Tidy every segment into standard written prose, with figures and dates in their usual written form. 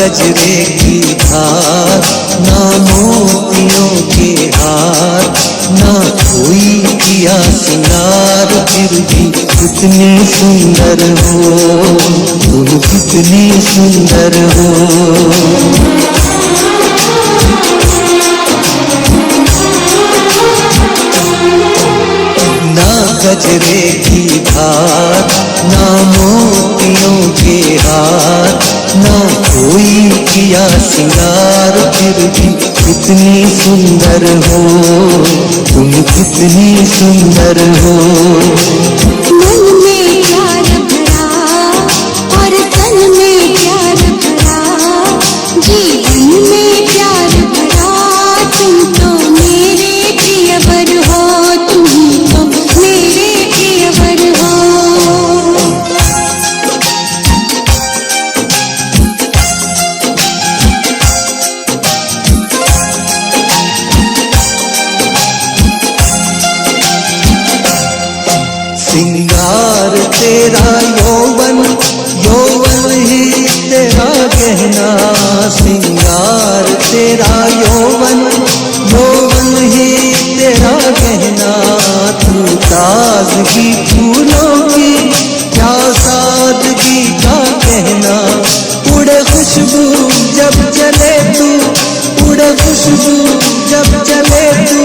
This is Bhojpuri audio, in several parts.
गजरे की धार, ना मोतियों के हार, ना कोई किया सिंगार, फिर भी कितनी सुंदर हो तुम, कितनी सुंदर हो। ना गजरे की धार, ना मोतियों के हार, ना कोई किया सिंगार, फिर भी कितनी सुंदर हो तुम, कितनी सुंदर हो। मन में प्यार भरा और तन में प्यार भरा, जीवन में प्यार भरा, तुम तो मेरे प्रियवर हो, तुम तो मेरे प्रियवर हो। सिंगार तेरा यौवन, यौवन ही तेरा गहना, सिंगार तेरा यौवन, यौवन ही तेरा गहना। तू ताजगी फूलों की, क्या सादगी का कहना। उड़े खुशबू जब चले तू, उड़े खुशबू जब चले तू,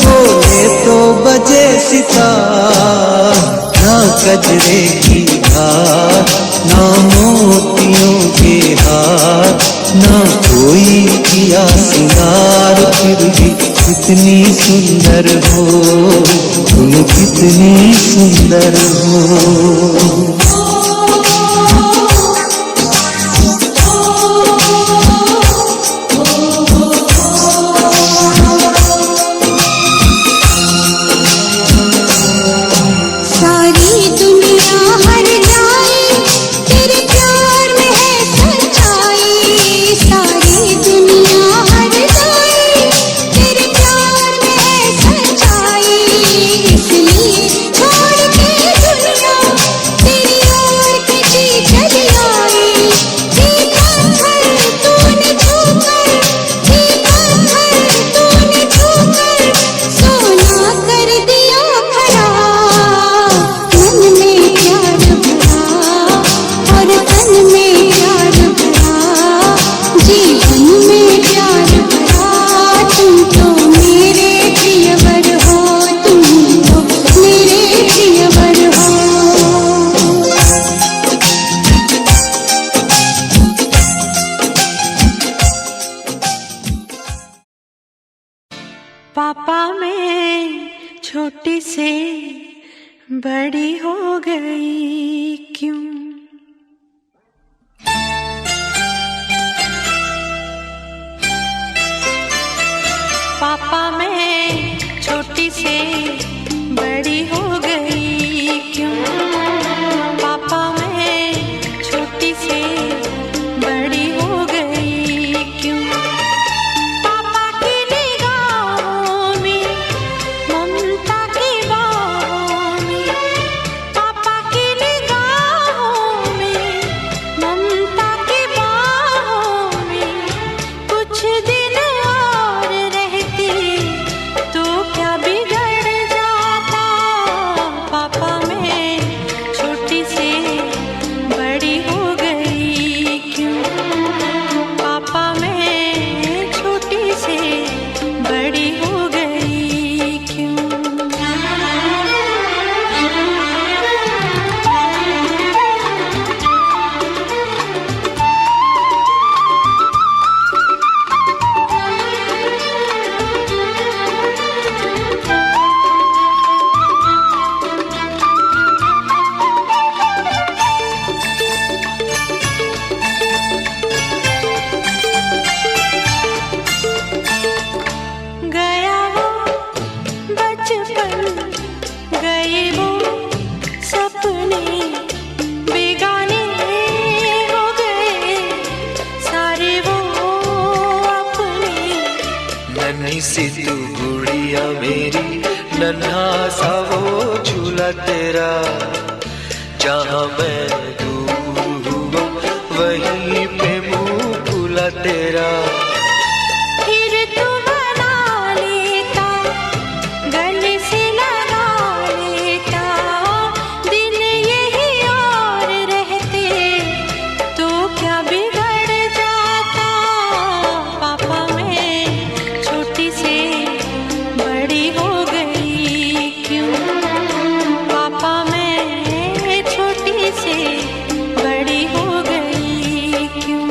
बोले तो बजे सितार। ना गजरे की धार, ना मोतियों के हार, ना कोई किया सिंगार, फिर भी कितनी सुंदर हो तुम, कितनी सुंदर हो। पापा मैं छोटी से बड़ी हो गई क्यों? पापा मैं छोटी से बड़ी हो गई क्यों? पापा मैं छोटी से बड़ी हो गई क्यों? सी तू गुड़िया मेरी, नन्हा सा वो झूला तेरा, जहाँ मैं दूर हुआ वहीं पे मुँह तेरा। फिर तू बना लेता, गले से लगा लेता, दिन यही और रहते तो क्या बिगड़ जाता। पापा मैं छोटी से बड़ी हो गई क्यों, पापा मैं छोटी से बड़ी हो गई क्यों।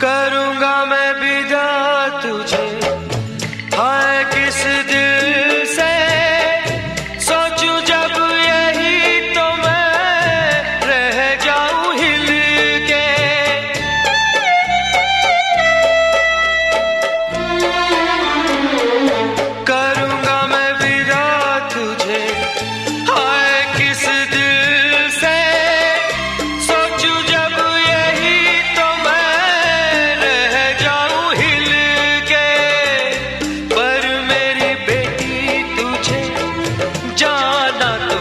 करूंगा मैं विदा तुझे, हाय किस दिल से सोचूं जब यही तो मैं रह जाऊं हिल के। करूंगा मैं विदा तुझे, हाय किस दिल से सोचूं जब यही तो मैं रह जाऊं हिल के। पर मेरी बेटी तुझे जाना तो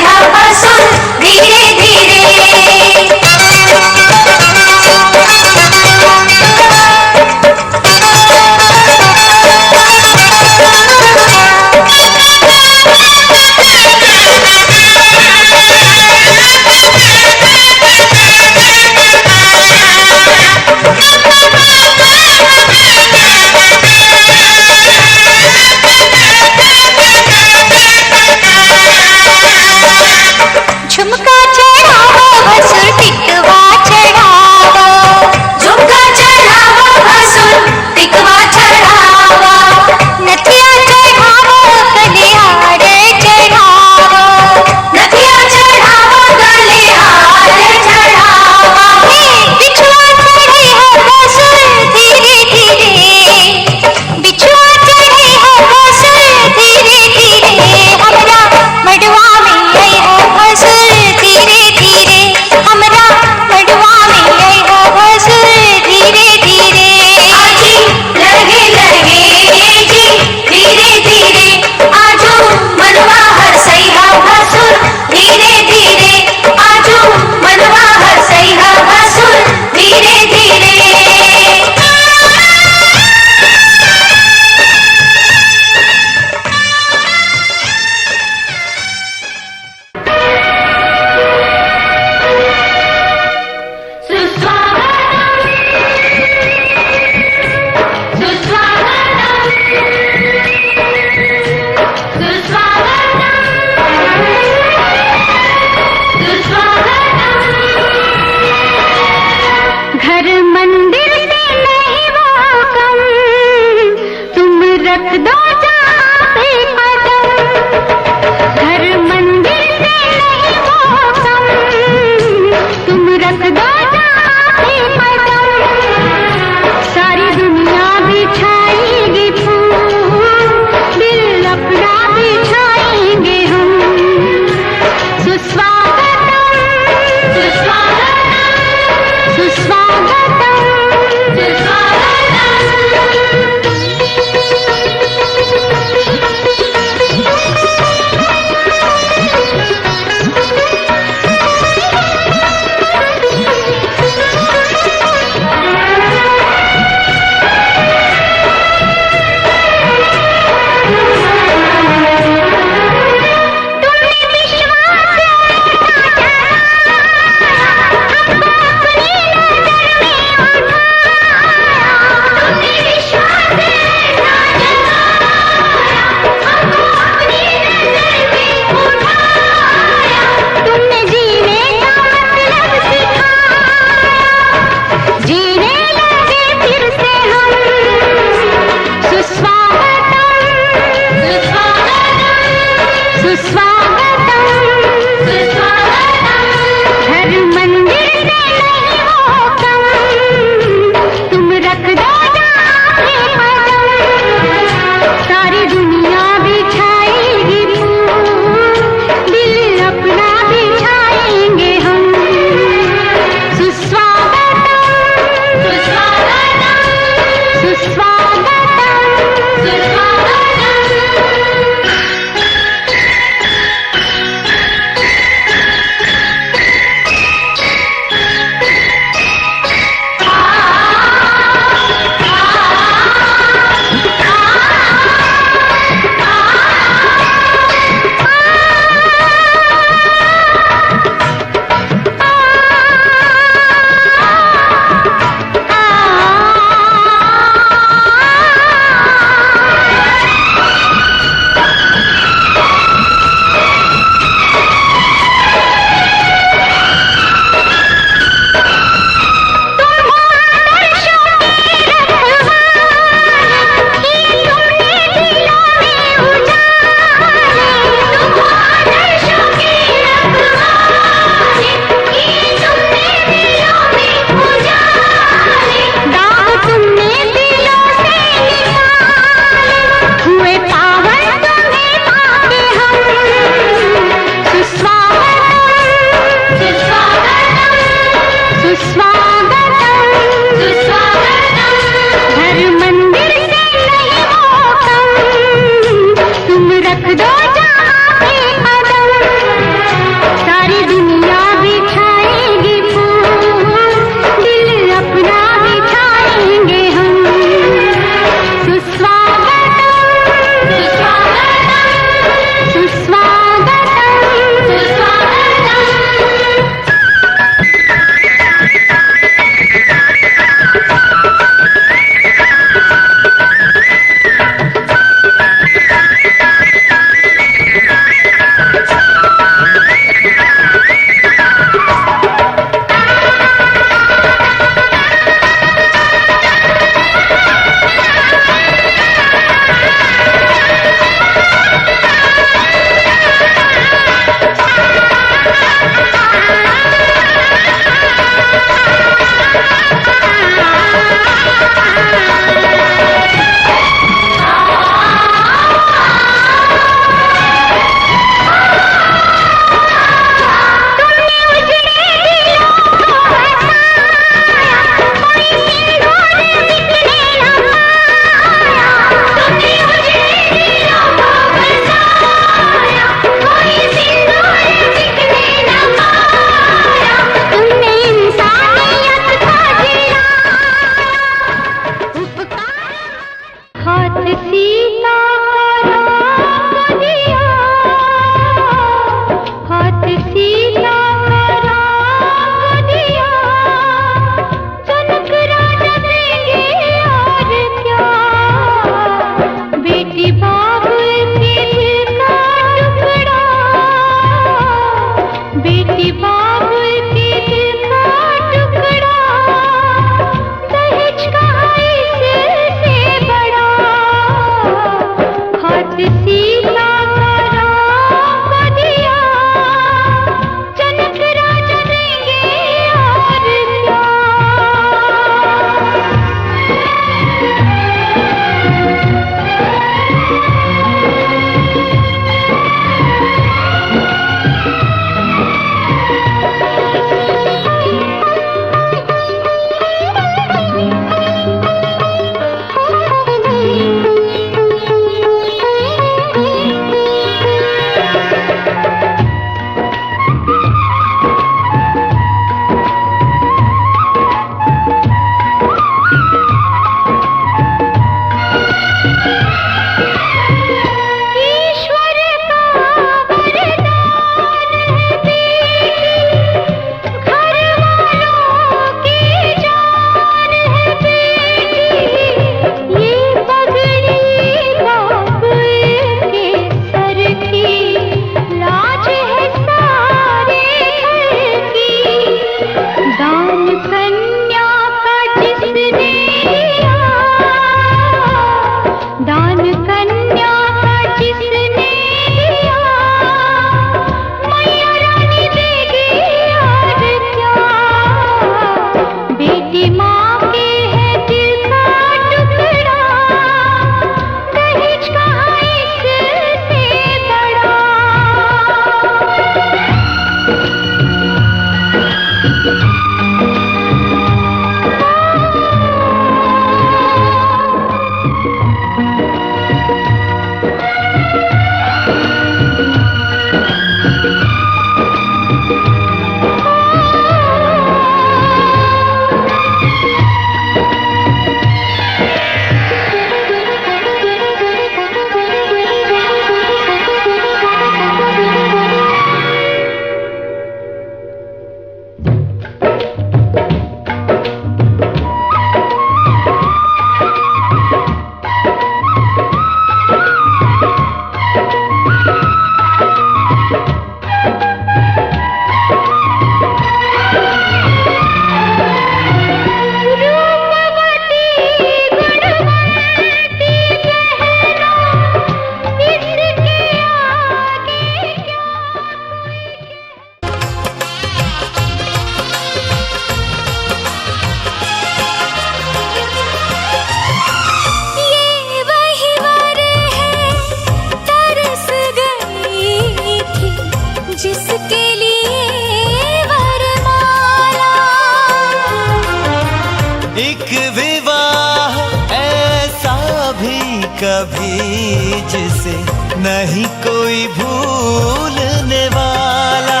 एक विवाह ऐसा भी कभी जिसे नहीं कोई भूलने वाला।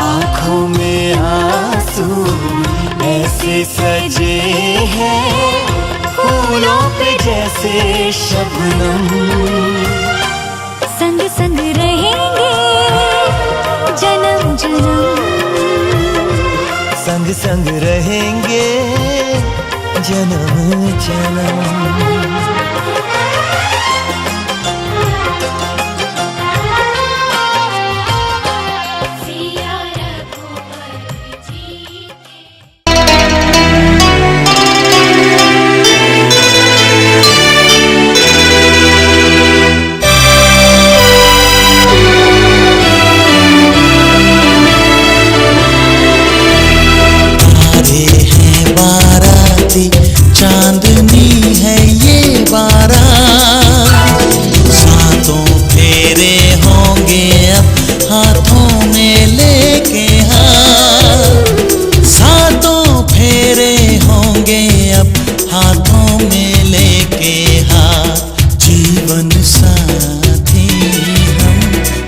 आंखों में आंसू ऐसे सजे हैं फूलों पे जैसे शबनम। संग संग रहेंगे जन्म जन्म, संग संग रहेंगे जन्म जन्म। चांदनी है ये बारात, सातों फेरे होंगे अब हाथों में लेके हाथ। सातों फेरे होंगे अब हाथों में लेके हाथ। जीवन साथी हम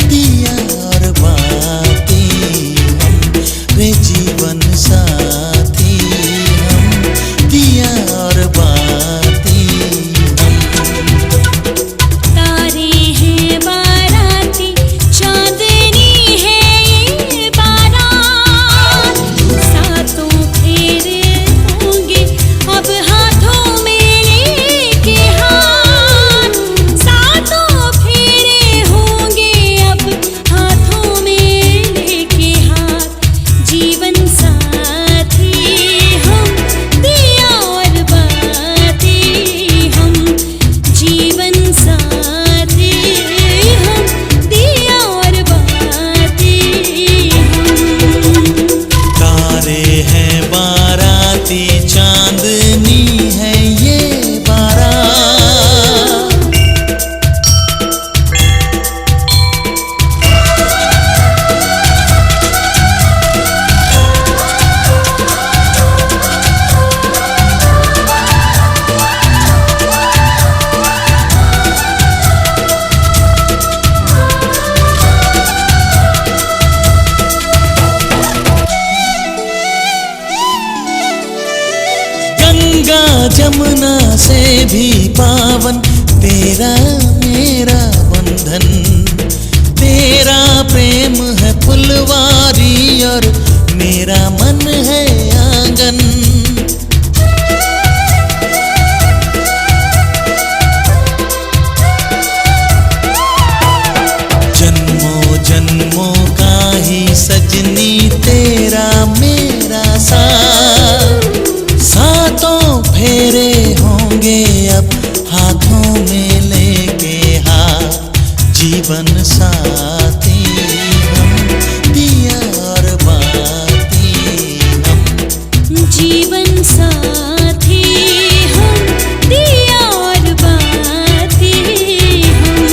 दिया और बाती हम, रे जीवन साथी हम दिया और बाती हम। तारे हैं बाराती चांदनी है ये बारात, सातों फेरे होंगे अब हाथों में लेके हाथ। सातों फेरे होंगे अब हाथों में लेके हाथ। जीवन साथी हम दिया और बाती हम, जीवन साथी हम दिया और बाती हम। तारे हैं बाराती चांदनी है ये बारात। गंगा जमुना से भी पावन तेरा मेरा बंधन। तेरा प्रेम है फुलवारी और मेरा मन है आंगन। जन्मों जन्मों का ही सजनी तेरा मेरा साथ। सातों फेरे होंगे अब हाथों में लेके हाथ। जीवन साथी हम दिया और बाती हम। जीवन साथी हम दिया और बाती हम।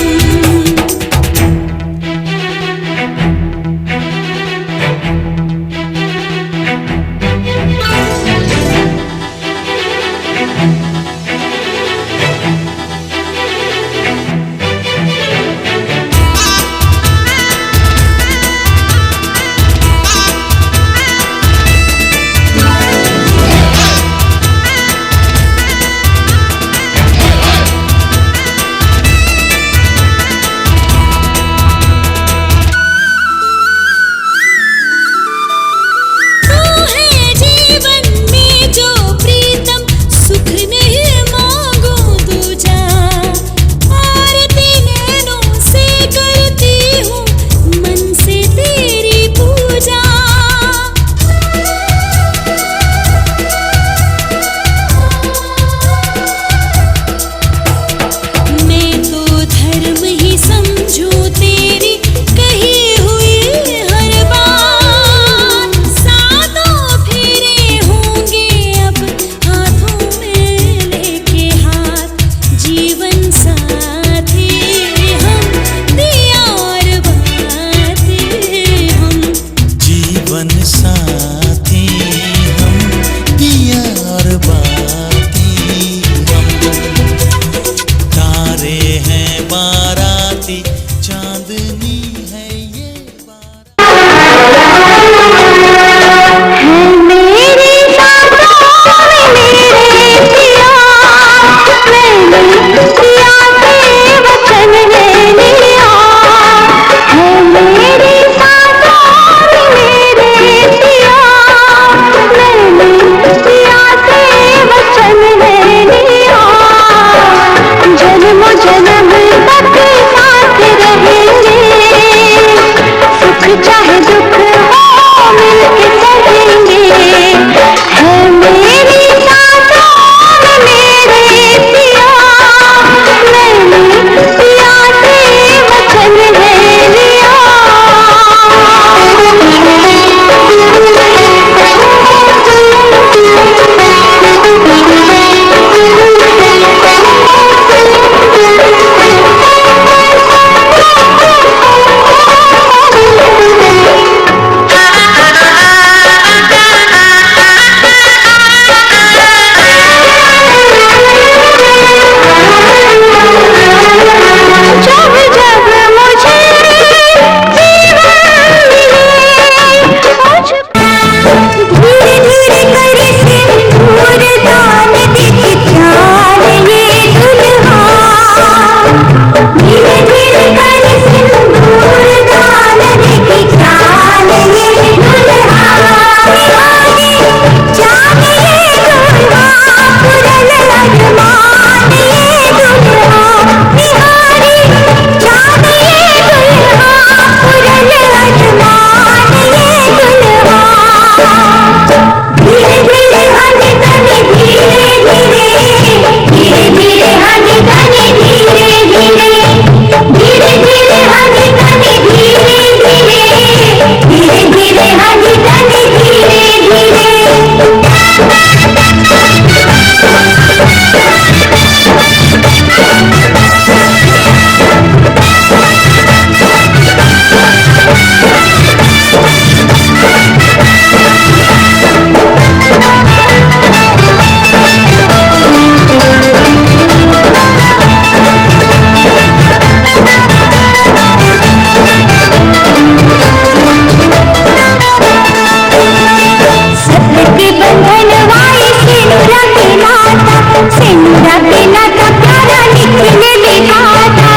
सिंदूरा के नाता प्यारा लिखने विधाता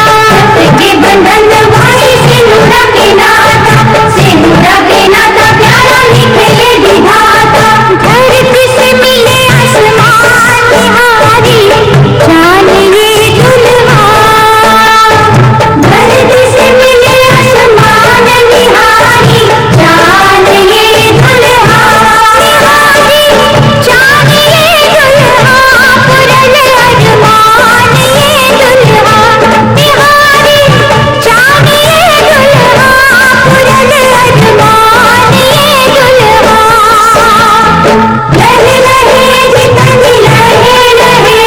के बंधन वाई सिंदूरा के नाता प्यारा लिखने विधाता धरती से मिले आसमान निहारी जान ये दुल्हा धरती से मिले आसमान निहारी जान ये दुल्हा निहारी जान ये दुल्हा पुरन अरमान ये दुल्हा निहारी जान ये दुल्हा पुरन अरमान ये दुल्हा लहे लहे जितनी लहे लहे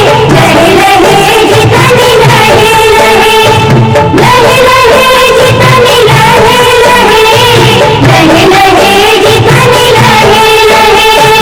लहे लहे जितनी लहे लहे लहे लहे जितनी लहे लहे लहे लहे जितनी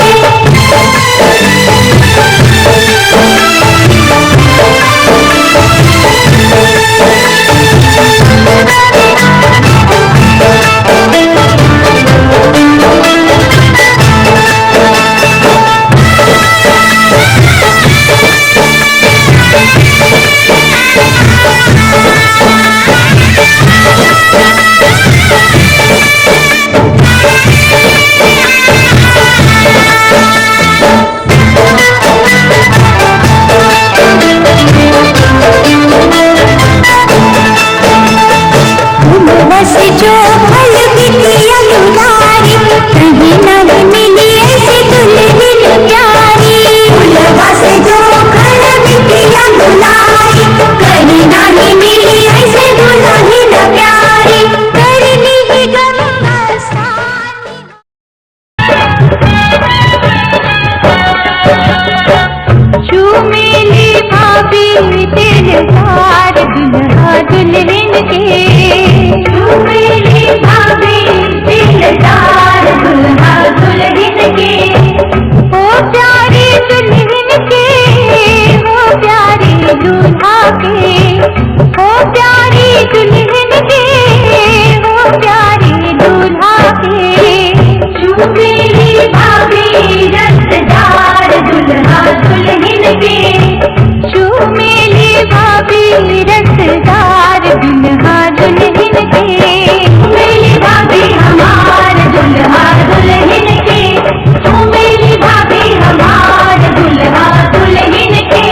बस जो फल बिटिया दुलारी कहीं नहीं मिली ऐसी दुल्हन प्यारी बस जो फल बिटिया दुलारी कहीं नहीं मिली ऐसी दुल्हन प्यारी करनी ही गंगा चूमेली भाभी दिलदार दुल्हा दुल्हन के चूमेली भाभी दिलदार दुल्हा दुल्हन के ओ प्यारे दुल्हन के ओ प्यारे दूल्हा के ओ प्यारी दुल्हन के ओ प्यारे दूल्हा के चूमेली भाभी रसदार दुल्हा दुल्हन के चूमेली भाभी रसदार दुल्हा दुल्हन के मेरी भाभी हमार दुल्हा दुल्हन के मेरी भाभी हमार दुल्हा दुल्हन के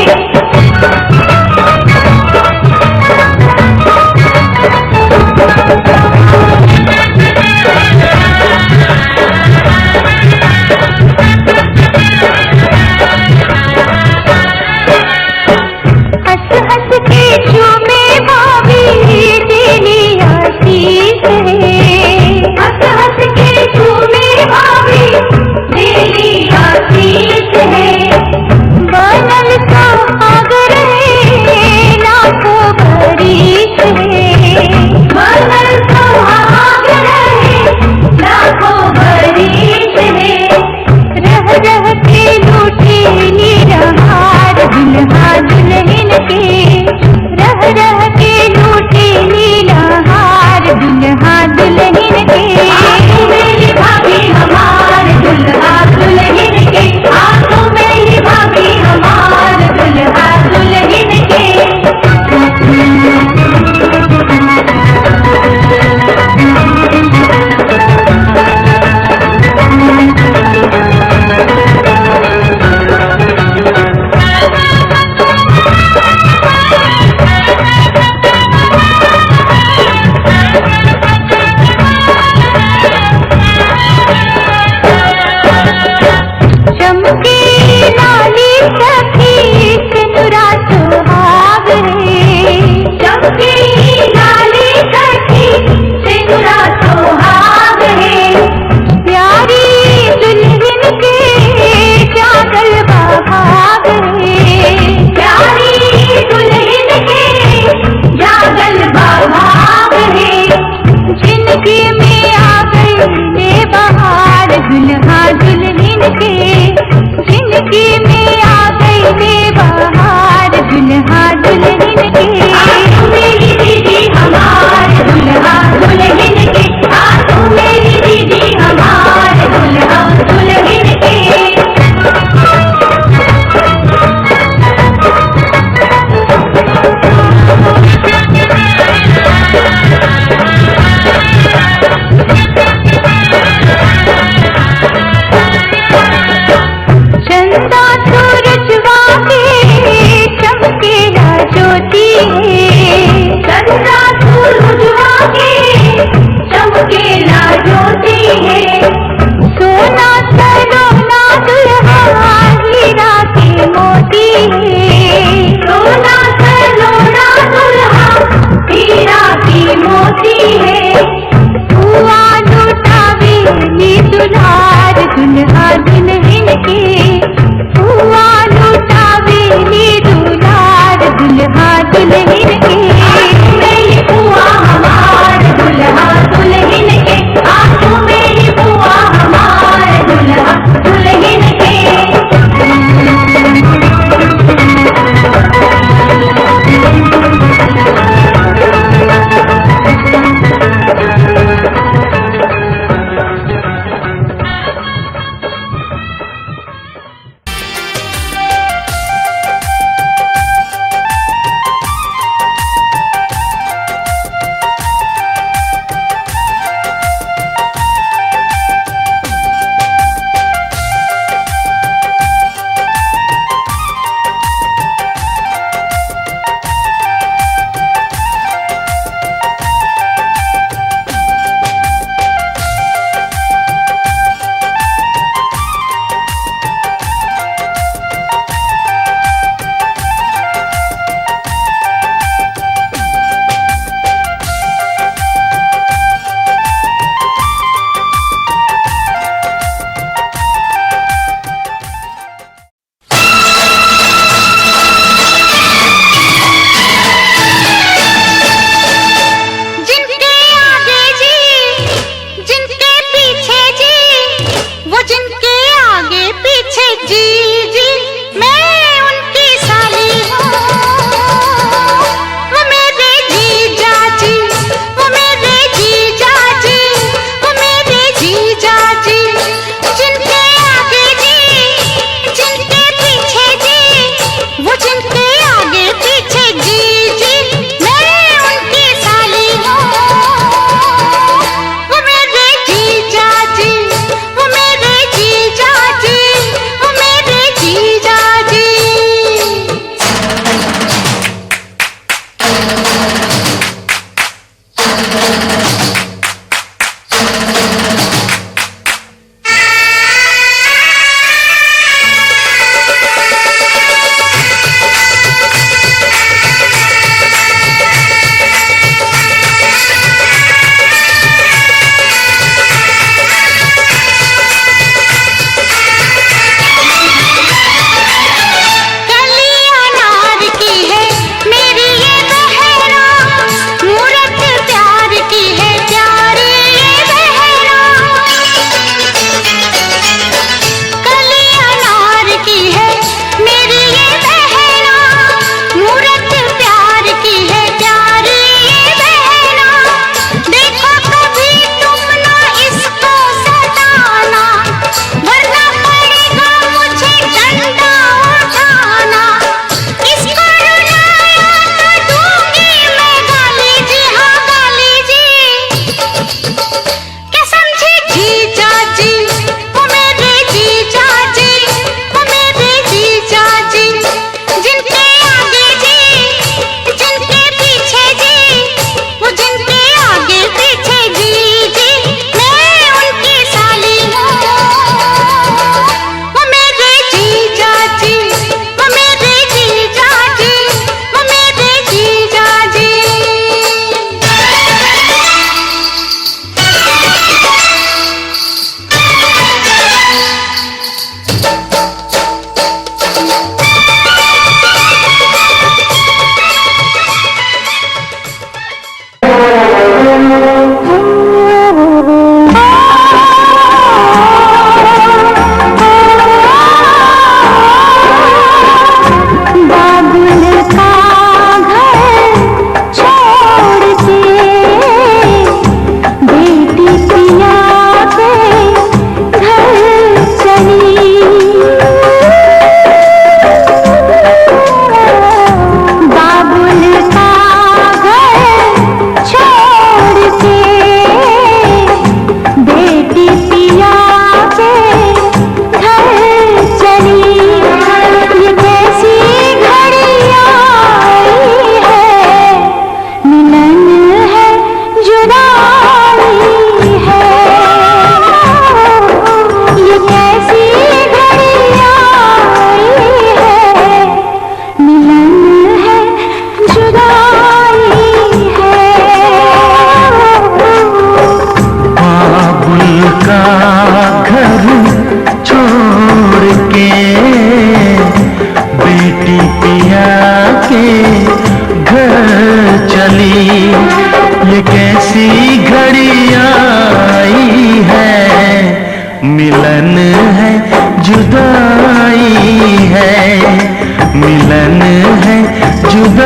हंस हंस के चूमे भाभी तेरी आशीष है हंस हंस के चूमे भाभी तेरी आशीष है बनल सुहाग रहे लाखों बरिस है बनल सुहाग रहे लाखों बरिस है रह रह के लूटे निरहार दुल्हा दुल्हन के रह रह के लूटे नीलहार दुल्हा दुल्हन के मेरी भाभी हमार दुल्हा दुल्हन के आंखों मेरी भाभी हमार दुल्हा दुल्हन के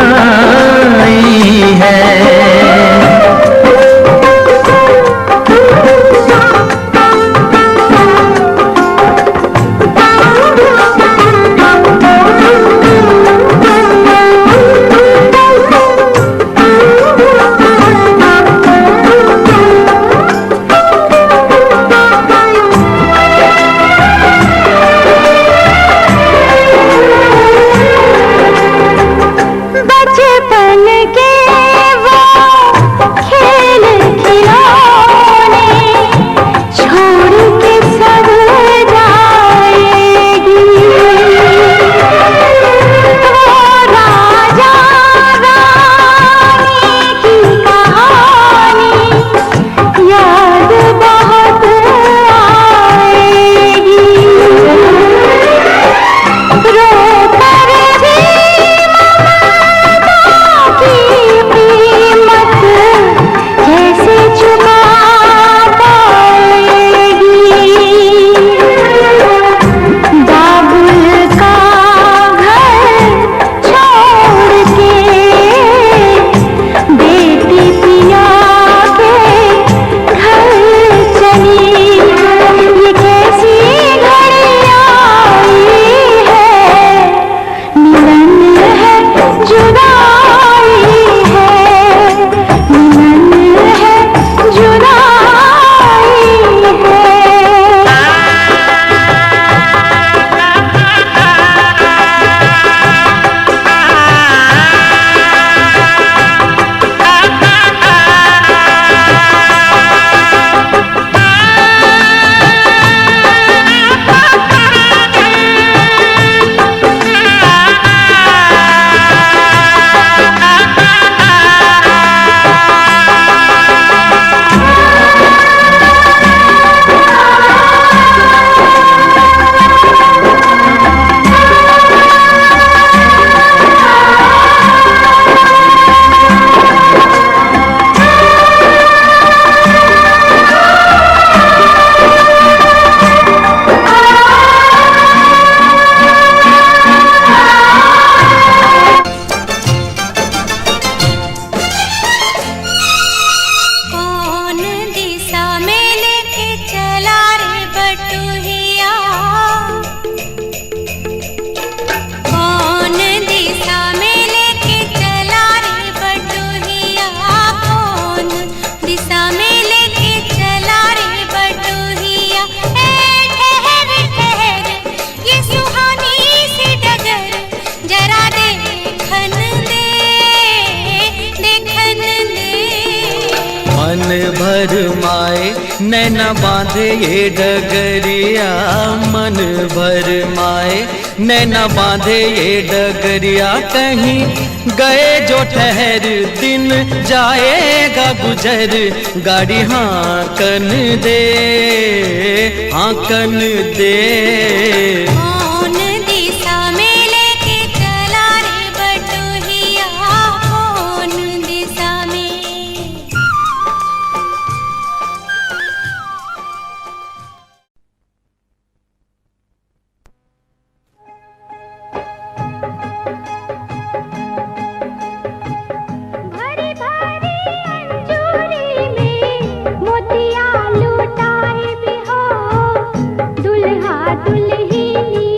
जुदाई है। बचपन के वो खेल खिलौने छोड़ के सब जाएगी। वो राजा रानी की कहानी याद बहुत आएगी। रो कर भी की कीमत कैसे चुका पाएगी। बाबुल का घर छोड़ के बेटी पिया के घर चली। ये कैसी घड़ी आई है, मिलन है जुदाई है, मिलन है जुदाई है। कौन दिशा में लेके चला रे बटुहिया, कौन दिशा में लेके चला रे बटुहिया, कौन दिशा में लेके चला रे बटुहिया। ए ठहर ठहर ये सुहानी सी डगर जरा देखन दे, देखन दे। मन भर माए नैना बांधे ये डगरिया, मन भर माए नैना बांधे ये डगरिया। कहीं गए जो ठहर दिन जाएगा गुजर, गाड़ी हाँकन दे, हाँकन दे। कौन दिशा में लेके चला रे बटुहिया, कौन दिशा में। भरी भरी अंजूरी में मोतिया लुटाए भी हो, दुल्हा दुल्हनिया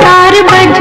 तार बज